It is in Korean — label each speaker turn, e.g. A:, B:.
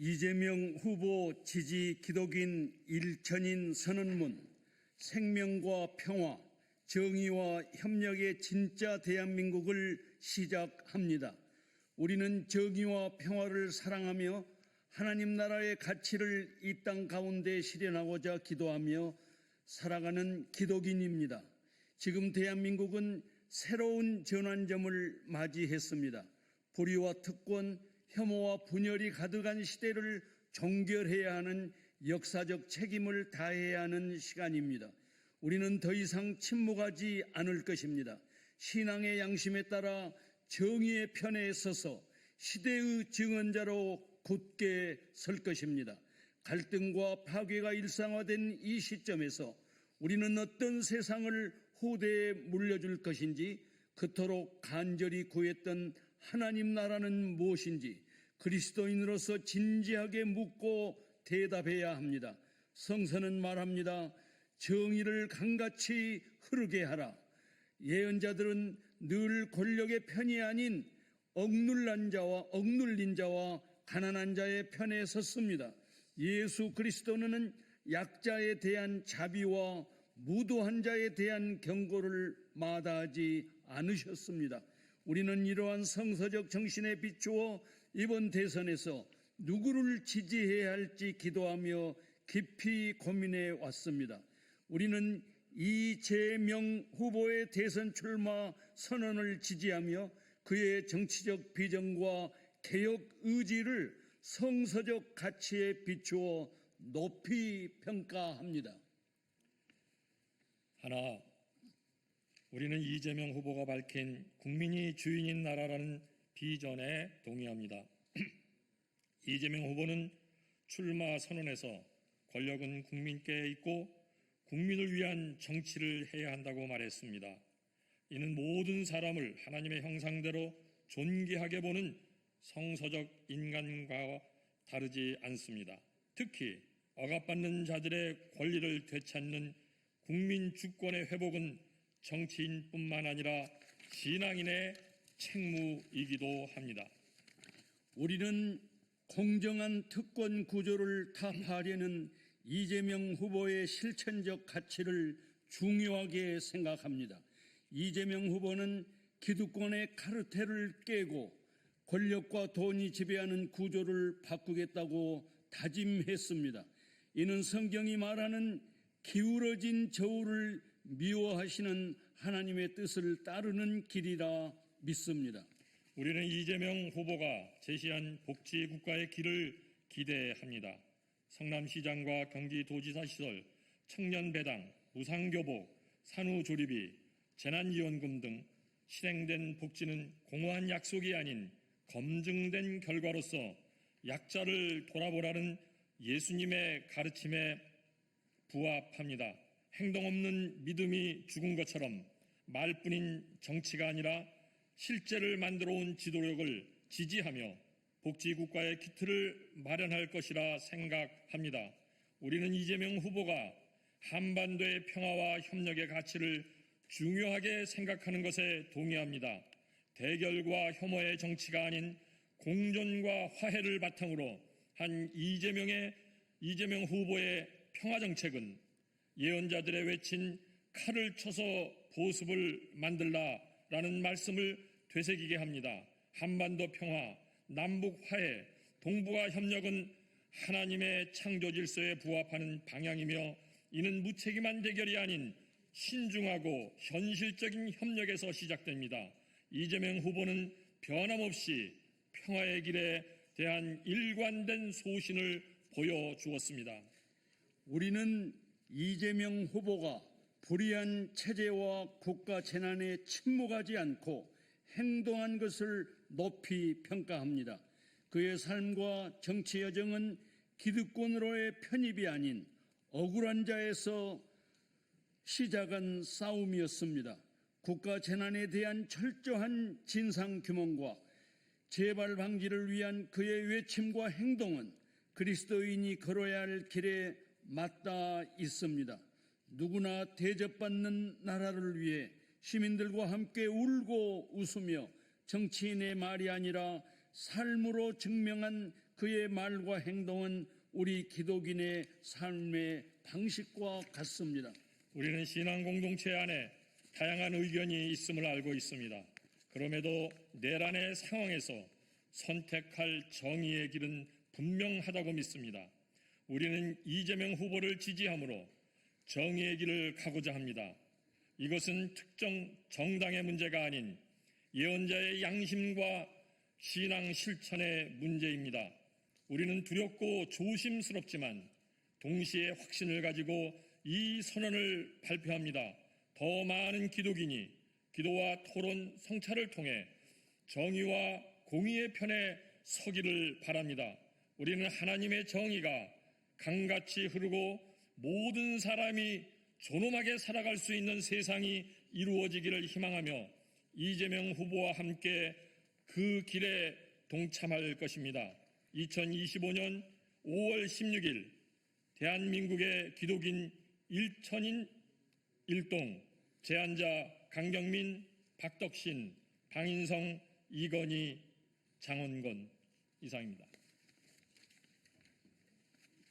A: 이재명 후보 지지 기독인 일천인 선언문, 생명과 평화, 정의와 협력의 진짜 대한민국을 시작합니다. 우리는 정의와 평화를 사랑하며 하나님 나라의 가치를 이 땅 가운데 실현하고자 기도하며 살아가는 기독인입니다. 지금 대한민국은 새로운 전환점을 맞이했습니다. 불의와 특권, 혐오와 분열이 가득한 시대를 종결해야 하는 역사적 책임을 다해야 하는 시간입니다. 우리는 더 이상 침묵하지 않을 것입니다. 신앙의 양심에 따라 정의의 편에 서서 시대의 증언자로 굳게 설 것입니다. 갈등과 파괴가 일상화된 이 시점에서 우리는 어떤 세상을 후대에 물려줄 것인지, 그토록 간절히 구했던 하나님 나라는 무엇인지 그리스도인으로서 진지하게 묻고 대답해야 합니다. 성서는 말합니다. 정의를 강같이 흐르게 하라. 예언자들은 늘 권력의 편이 아닌 억눌린 자와 가난한 자의 편에 섰습니다. 예수 그리스도는 약자에 대한 자비와 무도한 자에 대한 경고를 마다하지 않으셨습니다. 우리는 이러한 성서적 정신에 비추어 이번 대선에서 누구를 지지해야 할지 기도하며 깊이 고민해 왔습니다. 우리는 이재명 후보의 대선 출마 선언을 지지하며 그의 정치적 비전과 개혁 의지를 성서적 가치에 비추어 높이 평가합니다.
B: 하나, 우리는 이재명 후보가 밝힌 국민이 주인인 나라라는 비전에 동의합니다. 이재명 후보는 출마 선언에서 권력은 국민께 있고 국민을 위한 정치를 해야 한다고 말했습니다. 이는 모든 사람을 하나님의 형상대로 존귀하게 보는 성서적 인간과 다르지 않습니다. 특히 억압받는 자들의 권리를 되찾는 국민 주권의 회복은 정치인뿐만 아니라 신앙인의 책무이기도 합니다.
A: 우리는 공정한 특권 구조를 타파하려는 이재명 후보의 실천적 가치를 중요하게 생각합니다. 이재명 후보는 기득권의 카르텔을 깨고 권력과 돈이 지배하는 구조를 바꾸겠다고 다짐했습니다. 이는 성경이 말하는 기울어진 저울을 미워하시는 하나님의 뜻을 따르는 길이라 믿습니다.
B: 우리는 이재명 후보가 제시한 복지국가의 길을 기대합니다. 성남시장과 경기도지사 시설, 청년배당, 무상교복, 산후조리비, 재난지원금 등 실행된 복지는 공허한 약속이 아닌 검증된 결과로서 약자를 돌아보라는 예수님의 가르침에 부합합니다. 행동 없는 믿음이 죽은 것처럼 말뿐인 정치가 아니라 실제를 만들어 온 지도력을 지지하며 복지국가의 기틀을 마련할 것이라 생각합니다. 우리는 이재명 후보가 한반도의 평화와 협력의 가치를 중요하게 생각하는 것에 동의합니다. 대결과 혐오의 정치가 아닌 공존과 화해를 바탕으로 한 이재명 후보의 평화정책은 예언자들의 외친 칼을 쳐서 보습을 만들라라는 말씀을 되새기게 합니다. 한반도 평화, 남북 화해, 동북아 협력은 하나님의 창조 질서에 부합하는 방향이며 이는 무책임한 대결이 아닌 신중하고 현실적인 협력에서 시작됩니다. 이재명 후보는 변함없이 평화의 길에 대한 일관된 소신을 보여주었습니다.
A: 우리는 이재명 후보가 불의한 체제와 국가 재난에 침묵하지 않고 행동한 것을 높이 평가합니다. 그의 삶과 정치 여정은 기득권으로의 편입이 아닌 억울한 자에서 시작한 싸움이었습니다. 국가 재난에 대한 철저한 진상 규명과 재발 방지를 위한 그의 외침과 행동은 그리스도인이 걸어야 할 길에 맞닿아 있습니다. 누구나 대접받는 나라를 위해 시민들과 함께 울고 웃으며 정치인의 말이 아니라 삶으로 증명한 그의 말과 행동은 우리 기독인의 삶의 방식과 같습니다.
B: 우리는 신앙 공동체 안에 다양한 의견이 있음을 알고 있습니다. 그럼에도 내란의 상황에서 선택할 정의의 길은 분명하다고 믿습니다. 우리는 이재명 후보를 지지하므로 정의의 길을 가고자 합니다. 이것은 특정 정당의 문제가 아닌 예언자의 양심과 신앙 실천의 문제입니다. 우리는 두렵고 조심스럽지만 동시에 확신을 가지고 이 선언을 발표합니다. 더 많은 기독인이 기도와 토론, 성찰을 통해 정의와 공의의 편에 서기를 바랍니다. 우리는 하나님의 정의가 강같이 흐르고 모든 사람이 존엄하게 살아갈 수 있는 세상이 이루어지기를 희망하며 이재명 후보와 함께 그 길에 동참할 것입니다. 2025년 5월 16일 대한민국의 기독인 1천인 1동 제안자 강경민, 박덕신, 방인성, 이건희, 장원건 이상입니다.